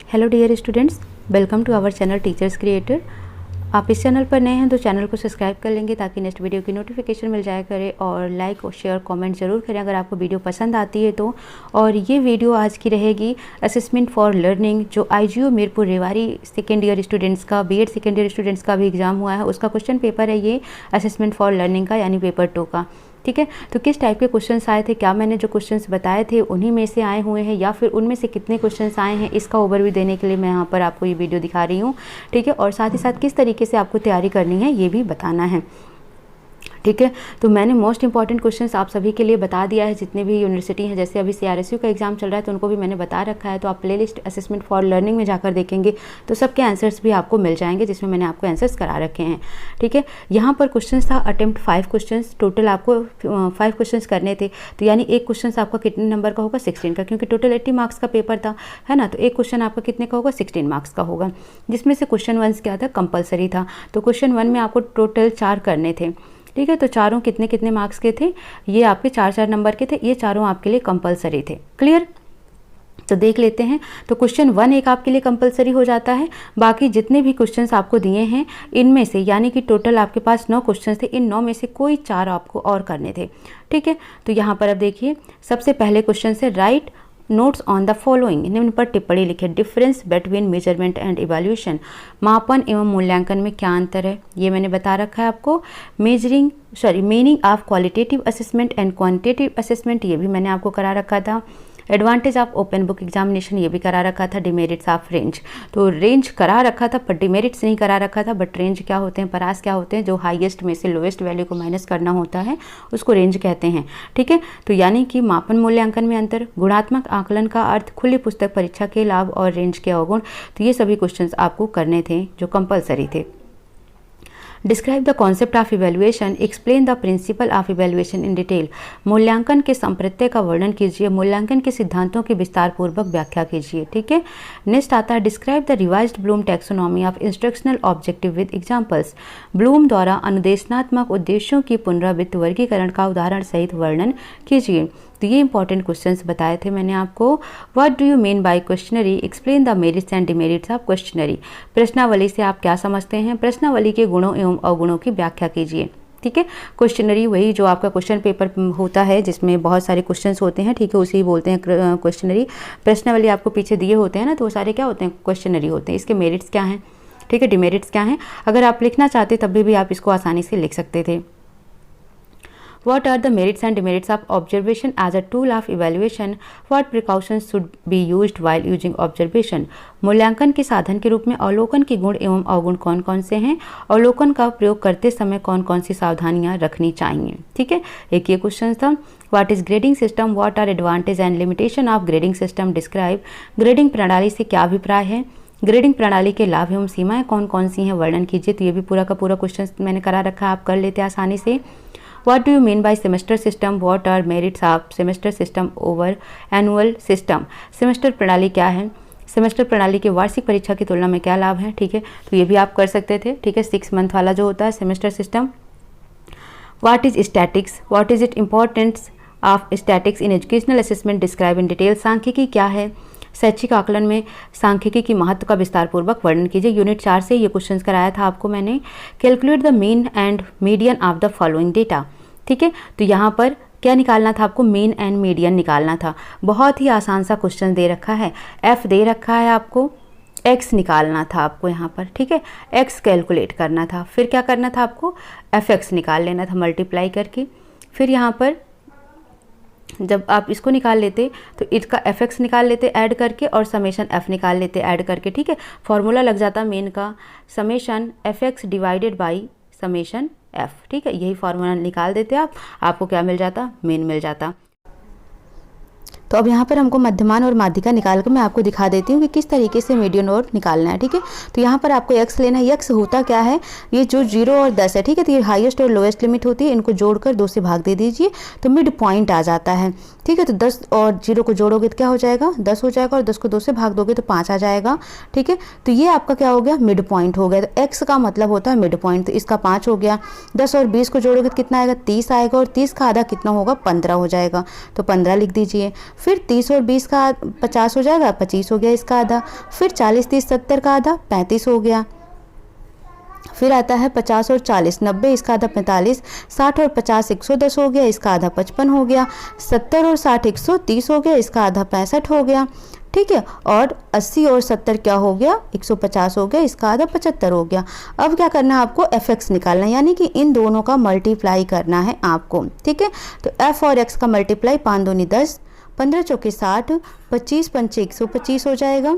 Hello dear students, welcome to our channel teachers creator. आप इस channel पर नए हैं तो चैनल को सब्सक्राइब कर लेंगे ताकि नेक्स्ट वीडियो की नोटिफिकेशन मिल जाया करे, और लाइक और शेयर कमेंट ज़रूर करें अगर आपको वीडियो पसंद आती है तो। और ये वीडियो आज की रहेगी असेसमेंट फॉर लर्निंग, जो IGO Mirpur Rewari second year students का, BEd सेकेंड ईयर स्टूडेंट्स का भी एग्जाम हुआ है, उसका क्वेश्चन पेपर है ये असेसमेंट फॉर लर्निंग का, यानी पेपर 2 का। ठीक है, तो किस टाइप के क्वेश्चंस आए थे, क्या मैंने जो क्वेश्चंस बताए थे उन्हीं में से आए हुए हैं या फिर उनमें से कितने क्वेश्चंस आए हैं, इसका ओवरव्यू देने के लिए मैं यहाँ पर आपको ये वीडियो दिखा रही हूँ। ठीक है, और साथ ही साथ किस तरीके से आपको तैयारी करनी है ये भी बताना है। ठीक है, तो मैंने मोस्ट इंपॉर्टेंट क्वेश्चंस आप सभी के लिए बता दिया है, जितने भी यूनिवर्सिटी हैं, जैसे अभी CRSU का एग्जाम चल रहा है तो उनको भी मैंने बता रखा है। तो आप प्लेलिस्ट असेसमेंट फॉर लर्निंग में जाकर देखेंगे तो सबके आंसर्स भी आपको मिल जाएंगे, जिसमें मैंने आपको आंसर्स करा रखे हैं। ठीक है, यहाँ पर क्वेश्चंस था अटेम्प्ट 5 क्वेश्चंस, टोटल आपको 5 क्वेश्चंस करने थे। तो यानी एक क्वेश्चन आपका कितने नंबर का होगा, 16 का, क्योंकि टोटल 80 मार्क्स का पेपर था, है ना। तो एक क्वेश्चन आपका कितने का होगा, 16 मार्क्स का होगा, जिसमें से क्वेश्चन 1 क्या था, कंपलसरी था। तो क्वेश्चन 1 में आपको टोटल 4 करने थे। ठीक है, तो चारों कितने कितने मार्क्स के थे, ये आपके 4-4 नंबर के थे, ये चारों आपके लिए कंपलसरी थे। क्लियर, तो देख लेते हैं। तो क्वेश्चन 1 एक आपके लिए कंपलसरी हो जाता है, बाकी जितने भी क्वेश्चंस आपको दिए हैं इनमें से, यानी कि टोटल आपके पास 9 क्वेश्चंस थे, इन 9 में से कोई 4 आपको और करने थे। ठीक है, तो यहाँ पर अब देखिए, सबसे पहले क्वेश्चन से right notes on the following, निम्न पर टिप्पणी लिखे। Difference between measurement and evaluation, मापन एवं मूल्यांकन में क्या अंतर है, ये मैंने बता रखा है आपको। Meaning of qualitative assessment and quantitative assessment, ये भी मैंने आपको करा रखा था। Advantage of open book examination, ये भी करा रखा था। डिमेरिट्स ऑफ रेंज, तो रेंज करा रखा था पर डिमेरिट्स नहीं करा रखा था, बट रेंज क्या होते हैं, परास क्या होते हैं, जो हाईएस्ट में से लोएस्ट वैल्यू को माइनस करना होता है उसको रेंज कहते हैं। ठीक है, तो यानी कि मापन मूल्यांकन में अंतर, गुणात्मक आकलन का अर्थ, खुली पुस्तक परीक्षा के लाभ और रेंज के अवगुण, तो ये सभी क्वेश्चंस आपको करने थे जो कंपलसरी थे। Describe the concept of evaluation, explain the principle of evaluation in detail, मूल्यांकन के संप्रत्यय का वर्णन कीजिए, मूल्यांकन के सिद्धांतों की विस्तार पूर्वक व्याख्या कीजिए। ठीक है, नेक्स्ट आता है describe the revised Bloom taxonomy of instructional objective with examples, Bloom द्वारा अनुदेशनात्मक उद्देश्यों की पुनरावृत्त वर्गीकरण का उदाहरण सहित वर्णन कीजिए। तो ये इंपॉर्टेंट क्वेश्चंस बताए थे मैंने आपको। What do you mean by questionnaire, explain the merits and demerits of questionnaire, प्रश्नावली से आप क्या समझते हैं, प्रश्नावली के गुणों एवं अवगुणों की व्याख्या कीजिए। ठीक है, क्वेश्चनरी वही जो आपका क्वेश्चन पेपर होता है जिसमें बहुत सारे क्वेश्चंस होते हैं। ठीक है, उसी बोलते हैं क्वेश्चनरी। प्रश्नावली आपको पीछे दिए होते हैं ना, तो वो सारे क्या होते हैं, क्वेश्चनरी होते हैं। इसके मेरिट्स क्या हैं, ठीक है, डिमेरिट्स क्या हैं, अगर आप लिखना चाहते तब भी आप इसको आसानी से लिख सकते थे। What are the merits and demerits of observation as a tool of evaluation? What precautions should be used while using observation? मूल्यांकन के साधन के रूप में अवलोकन के गुण एवं अवगुण कौन कौन से हैं, अवलोकन का प्रयोग करते समय कौन कौन सी सावधानियां रखनी चाहिए। ठीक है, एक ये क्वेश्चन था। What is grading system? What are advantage and limitation of grading system? Describe, grading प्रणाली से क्या अभिप्राय है, ग्रेडिंग प्रणाली के लाभ एवं सीमाएं कौन कौन सी हैं, वर्णन कीजिए। तो ये भी पूरा का पूरा क्वेश्चन मैंने करा रखा है, आप कर लेते हैं आसानी से। What do you mean by semester system? What are merits of semester system over annual system? Semester प्रणाली क्या है, सेमेस्टर प्रणाली के वार्षिक परीक्षा की तुलना में क्या लाभ है। ठीक है, तो ये भी आप कर सकते थे। ठीक है, 6 मंथ वाला जो होता है semester system. What is statics? What is it importance of statics in educational assessment? Describe in detail. सांख्यिकी क्या है, शैक्षिक आकलन में सांख्यिकी की महत्व का विस्तार पूर्वक वर्णन कीजिए। यूनिट 4 से ये क्वेश्चंस कराया था आपको मैंने। Calculate the mean and median of the following data. ठीक है, तो यहाँ पर क्या निकालना था आपको, मीन एंड मीडियन निकालना था। बहुत ही आसान सा क्वेश्चन दे रखा है, F दे रखा है आपको, X निकालना था आपको यहाँ पर। ठीक है, X कैलकुलेट करना था, फिर क्या करना था आपको, FX निकाल लेना था मल्टीप्लाई करके। फिर यहाँ पर जब आप इसको निकाल लेते तो इसका FX निकाल लेते ऐड करके, और समेशन F निकाल लेते ऐड करके। ठीक है, फॉर्मूला लग जाता मेन का, summation FX divided by summation F। ठीक है, यही फार्मूला निकाल देते आप, आपको क्या मिल जाता, मेन मिल जाता। तो अब यहाँ पर हमको मध्यमान और माध्यिका निकाल कर मैं आपको दिखा देती हूँ कि किस तरीके से मीडियन और निकालना है। ठीक है, तो यहाँ पर आपको x लेना है। x होता क्या है, ये जो 0 और 10 है। ठीक है, तो ये हाईएस्ट और लोएस्ट लिमिट होती है, इनको जोड़कर 2 से भाग दे दीजिए तो मिड पॉइंट आ जाता है। ठीक है, तो 10 और 0 को जोड़ोगे तो क्या हो जाएगा, 10 हो जाएगा, और 10 को 2 से भाग दोगे तो 5 आ जाएगा। ठीक है, तो ये आपका क्या हो गया, मिड पॉइंट हो गया। तो x का मतलब होता है मिड पॉइंट, तो इसका 5 हो गया। 10 और 20 को जोड़ोगे तो कितना आएगा, 30 आएगा, और 30 का आधा कितना होगा, 15 हो जाएगा। तो 15 लिख दीजिए। फिर 30 और 20 का 50 हो जाएगा, 25 हो गया इसका आधा। फिर 40 30 70 का आधा 35 हो गया। फिर आता है 50 और 40 90, इसका आधा 45। 60 और 50 110 हो गया, इसका आधा 55 हो गया। 70 और 60 130 हो गया, इसका आधा 65 हो गया। ठीक है, और 80 और 70 क्या हो गया, 150 हो गया, इसका आधा 75 हो गया। अब क्या करना है आपको, fx निकालना है, यानी कि इन दोनों का मल्टीप्लाई करना है आपको। ठीक है, तो f और x का मल्टीप्लाई 5 दूनी 10, 15 चौके 60, 25 पंचे 125 हो जाएगा।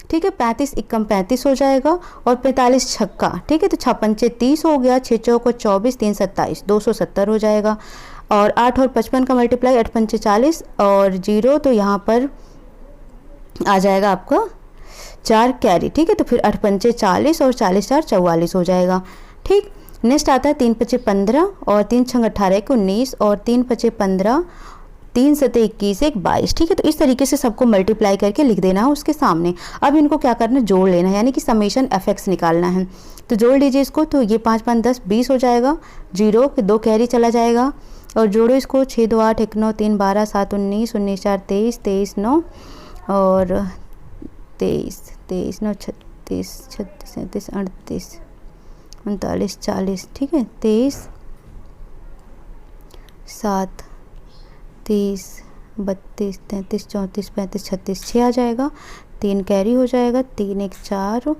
ठीक है, 35 इक्कम 35 हो जाएगा, और 45 छक्का। ठीक है, तो 6 पंचे 30 हो गया, 6 चौको 24, 3 27 270 हो जाएगा। और 8 और 55 का मल्टीप्लाई 8 पंचे 40, और 0 तो यहाँ पर आ जाएगा आपका 4 कैरी। ठीक है, तो फिर 8 पंचे 40 और 40 4 44 हो जाएगा। ठीक, नेक्स्ट आता है 3 पचे 15 और 3 छंग 18 19 और 3 पचे 15, 3 सते 21 1 22। ठीक है, तो इस तरीके से सबको मल्टीप्लाई करके लिख देना है उसके सामने। अब इनको क्या करना है, जोड़ लेना है, यानी कि समेशन fx निकालना है। तो जोड़ लीजिए इसको, तो ये 5 5 10 20 हो जाएगा। 0 के 2 कैरी चला जाएगा, और जोड़ो इसको, 6 2 8 1 9 3 12 7 19 19 4 23 23 9 और 23 23 9 36 36 37 38 39 40। ठीक है, 23 7 30 32 33 34 35 36 6 आ जाएगा। 3 कैरी हो जाएगा, 3 1 4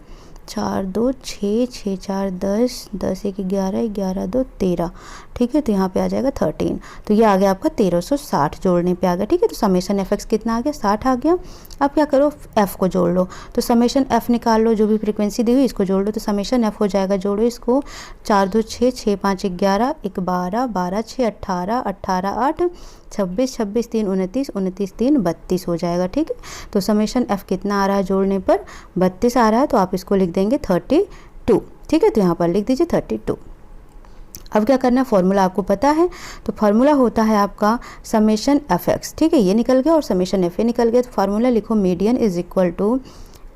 4 2 6 6 4 10 10 1 11 11 2 13। ठीक है, तो यहाँ पे आ जाएगा 13। तो ये आ गया आपका 1360 जोड़ने पे आ गया। ठीक है, तो समेशन fx कितना आ गया, 60 आ गया। अब क्या करो, f को जोड़ लो, तो समेशन f निकाल लो, जो भी फ्रीक्वेंसी दी हुई इसको जोड़ लो, तो समेशन f हो जाएगा, जोड़ो इसको, 4 2 6 6 5 11 1 12 12 6 18 18 8 26 26 3 29 29 3 32 हो जाएगा। ठीक है, तो समेशन f कितना आ रहा है जोड़ने पर, 32 आ रहा है, तो आप इसको लिख देंगे 32। ठीक है, तो यहाँ पर लिख दीजिए 32। अब क्या करना है, फॉर्मूला आपको पता है, तो फॉर्मूला होता है आपका समेशन fx। ठीक है, ये निकल गया और समेशन fa निकल गया, तो फार्मूला लिखो, median is equal to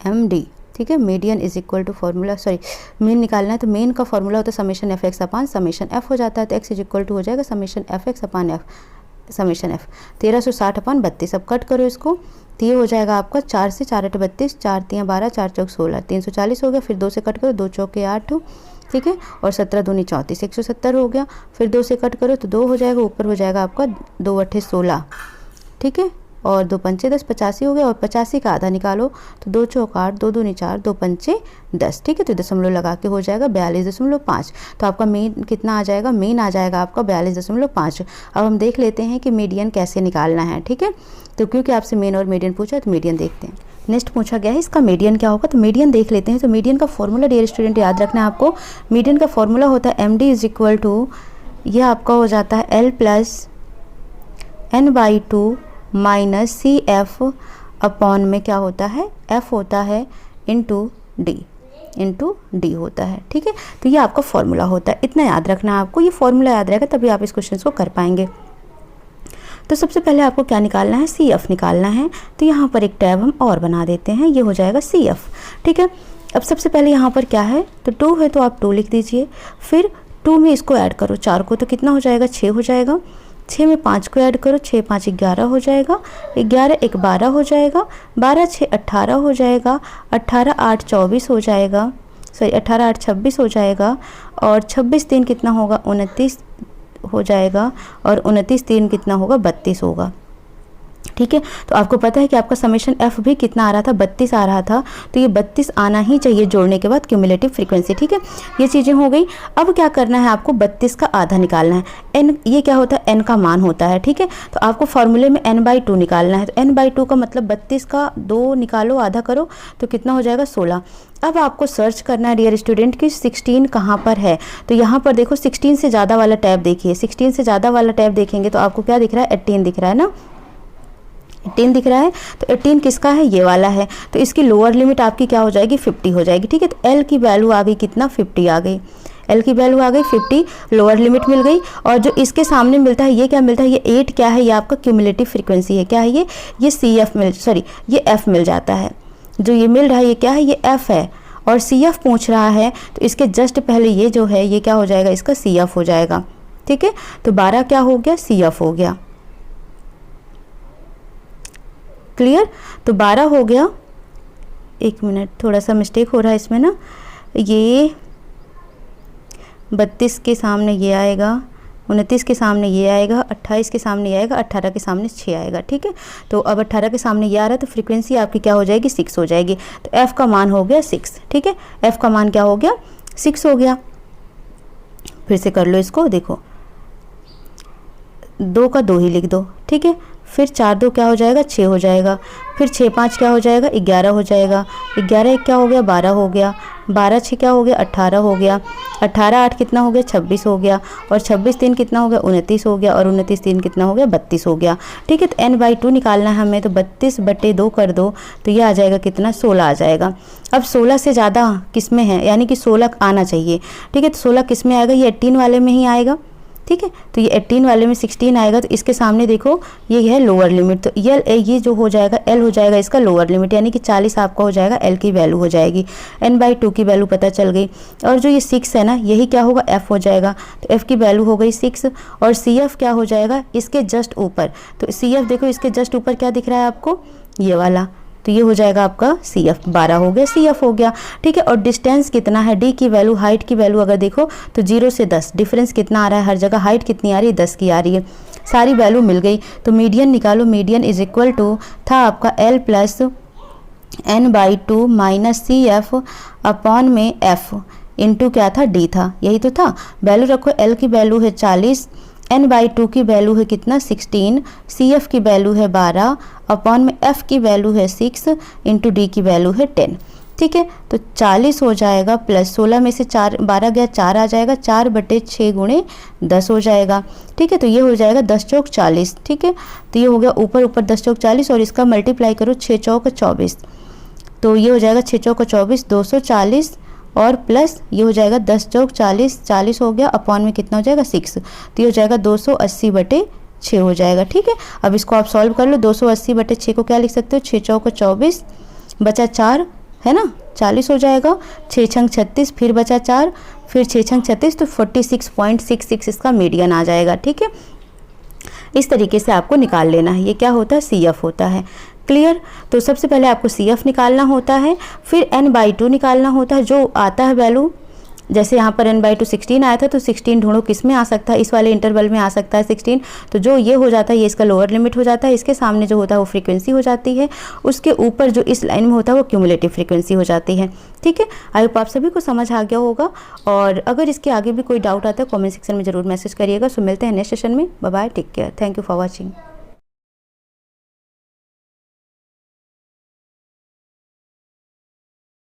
md। ठीक है, median is equal to formula, sorry mean निकालना है, तो मीन का फॉर्मूला होता है summation fx upon summation f हो जाता है, तो x इज इक्वल टू हो जाएगा समेशन fx अपान f समेशन f। 1360 अपान 32, अब कट करो इसको, तो ये हो जाएगा आपका 4 से 4 8 32, 4 3 12 4 चौक 16 340 हो गया। फिर 2 से कट करो, 2 चौके 8। ठीक है, और 17 दूनी 34 170 हो गया। फिर 2 से कट करो तो 2 हो जाएगा, ऊपर हो जाएगा आपका 2 8 16। ठीक है, और 2 पंचे 10 85 हो गया, और 85 का आधा निकालो, तो 2 चौक 8 2 दूनी 4 2 पंचे 10। ठीक है, तो दशमलव लगा के हो जाएगा 42.5। तो आपका मीन कितना आ जाएगा, मीन आ जाएगा आपका 42.5। अब हम देख लेते हैं कि मीडियन कैसे निकालना है। ठीक है, तो क्योंकि आपसे मीन और मीडियन पूछा, तो मीडियन देखते हैं। नेक्स्ट पूछा गया है इसका मीडियन क्या होगा, तो मीडियन देख लेते हैं। तो मीडियन का फॉर्मूला डियर स्टूडेंट याद रखना है आपको, मीडियन का फॉर्मूला होता है md इज इक्वल टू, ये आपका हो जाता है l plus n/2 minus C F upon में क्या होता है, f होता है इंटू डी होता है। ठीक है, तो ये आपका फॉर्मूला होता है, इतना याद रखना है आपको, ये फॉर्मूला याद रहेगा तभी आप इस क्वेश्चन को कर पाएंगे। तो सबसे पहले आपको क्या निकालना है, सी एफ निकालना है। तो यहाँ पर एक टैब हम और बना देते हैं, ये हो जाएगा सी एफ। ठीक है, अब सबसे पहले यहाँ पर क्या है, तो 2 है तो आप 2 लिख दीजिए। फिर 2 में इसको ऐड करो 4 को, तो कितना हो जाएगा, 6 हो जाएगा। 6 में 5 को ऐड करो, 6 5 11 हो जाएगा। 11 1 12 हो जाएगा। 12 6 18 हो जाएगा। 18 8 24 हो जाएगा, सॉरी 18 8 26 हो जाएगा। और 26 3 कितना होगा, 29 हो जाएगा। और 29 3 कितना होगा, 32 होगा। ठीक है, तो आपको पता है कि आपका समेशन f भी कितना आ रहा था, 32 आ रहा था। तो ये 32 आना ही चाहिए जोड़ने के बाद क्यूमुलेटिव फ्रीक्वेंसी। ठीक है, ये चीज़ें हो गई। अब क्या करना है, आपको 32 का आधा निकालना है। n ये क्या होता है, n का मान होता है। ठीक है, तो आपको फॉर्मूले में n/2 निकालना है। तो n/2 का मतलब 32 का 2 निकालो, आधा करो, तो कितना हो जाएगा, 16। अब आपको सर्च करना है डियर स्टूडेंट कि 16 कहाँ पर है। तो यहाँ पर देखो 16 से ज़्यादा वाला टैब देखिए, 16 से ज़्यादा वाला टैब देखेंगे तो आपको क्या दिख रहा है, 18 दिख रहा है ना, 18 दिख रहा है। तो 18 किसका है, ये वाला है। तो इसकी लोअर लिमिट आपकी क्या हो जाएगी, 50 हो जाएगी। ठीक है, तो L की वैल्यू आ गई कितना, 50 आ गई। L की वैल्यू आ गई 50, लोअर लिमिट मिल गई। और जो इसके सामने मिलता है ये क्या मिलता है, ये 8 क्या है, ये आपका क्यूमुलेटिव फ्रीक्वेंसी है। क्या है ये CF ये F मिल जाता है। जो ये मिल रहा है ये क्या है, ये F है। और CF पूछ रहा है, तो इसके जस्ट पहले ये जो है ये क्या हो जाएगा, इसका CF हो जाएगा। ठीक है, तो 12 क्या हो गया, CF हो गया। क्लियर। तो 12 हो गया, 1 मिनट थोड़ा सा मिस्टेक हो रहा है इसमें ना, ये 32 के सामने ये आएगा, 29 के सामने ये आएगा, 28 के सामने ये आएगा, 18 के सामने 6 आएगा, ठीक है। तो अब 18 के सामने ये आ रहा है तो फ्रीक्वेंसी आपकी क्या हो जाएगी, 6 हो जाएगी। तो एफ़ का मान हो गया 6, ठीक है। एफ़ का मान क्या हो गया, 6 हो गया। फिर से कर लो इसको, देखो 2 का 2 ही लिख दो, ठीक है। फिर 4 2 क्या हो जाएगा, 6 हो जाएगा। फिर 6 5 क्या हो जाएगा, 11 हो जाएगा। 11 1 क्या हो गया, 12 हो गया। 12 6 क्या हो गया, 18 हो गया। 18 8 कितना हो गया, 26 हो गया। और 26 3 कितना हो गया, 29 हो गया। और 29 3 कितना हो गया, 32 हो गया, ठीक है। तो n/2 निकालना है हमें, तो 32/2 कर दो तो ये आ जाएगा कितना, 16 आ जाएगा। अब 16 से ज़्यादा किस में है, यानी कि 16 आना चाहिए, ठीक है। तो 16 किस में आएगा, ये 18 वाले में ही आएगा, ठीक है। तो ये 18 वाले में 16 आएगा। तो इसके सामने देखो ये है लोअर लिमिट, तो ये जो हो जाएगा L हो जाएगा इसका लोअर लिमिट, यानी कि 40 आपका हो जाएगा, L की वैल्यू हो जाएगी। n/2 की वैल्यू पता चल गई। और जो ये 6 है ना, यही क्या होगा, F हो जाएगा। तो F की वैल्यू हो गई 6। और CF क्या हो जाएगा, इसके जस्ट ऊपर। तो CF देखो इसके जस्ट ऊपर क्या दिख रहा है आपको, ये वाला। तो ये हो जाएगा आपका CF, 12 हो गया, CF हो गया, ठीक है। और डिस्टेंस कितना है, D की वैल्यू, हाइट की वैल्यू अगर देखो तो 0 से 10, डिफरेंस कितना आ रहा है हर जगह, हाइट कितनी आ रही है, 10 की आ रही है। सारी वैल्यू मिल गई। तो मीडियन निकालो, मीडियन इज इक्वल टू था आपका L plus n/2 minus CF upon में F इंटू क्या था, D था, यही तो था। वैल्यू रखो, L की वैल्यू है 40, n/2 की वैल्यू है कितना, 16, CF की वैल्यू है 12 अपॉन में F की वैल्यू है 6 इंटू D की वैल्यू है 10, ठीक है। तो 40 हो जाएगा प्लस 16 में से 12 गया, 4 आ जाएगा, 4/6 गुणे 10 हो जाएगा, ठीक है। तो ये हो जाएगा 10 चौक 40, ठीक है। तो ये हो गया ऊपर 10 चौक 40 और इसका मल्टीप्लाई करो 6 चौक 24, तो ये हो जाएगा 6 चौक 24, 240 और प्लस ये हो जाएगा 10 चौक 40, 40 हो गया अपॉन में कितना हो जाएगा, 6। तो ये हो जाएगा 280/6 हो जाएगा, ठीक है। अब इसको आप सॉल्व कर लो, 280/6 को क्या लिख सकते हो, 6 चौक 24 बचा 4 है ना, 40 हो जाएगा। 6 छंग 36, फिर बचा 4, फिर 6 छंग 36, तो 46.66 इसका मीडियन आ जाएगा, ठीक है। इस तरीके से आपको निकाल लेना है। ये क्या होता है, CF होता है, क्लियर। तो सबसे पहले आपको CF निकालना होता है, फिर n/2 निकालना होता है, जो आता है वैल्यू। जैसे यहाँ पर n/2 16 आया था, तो 16 ढूंढो किस में आ सकता है, इस वाले इंटरवल में आ सकता है 16। तो जो ये हो जाता है, ये इसका लोअर लिमिट हो जाता है, इसके सामने जो होता है वो फ्रीक्वेंसी हो जाती है, उसके ऊपर जो इस लाइन में होता है वो क्यूमुलेटिव फ्रीक्वेंसी हो जाती है, ठीक है। आई होप आप सभी को समझ आ गया होगा। और अगर इसके आगे भी कोई डाउट आता है कॉमेंट सेक्शन में ज़रूर मैसेज करिएगा। सो मिलते हैं नेक्स्ट सेशन में, bye bye, take care, thank you for watching.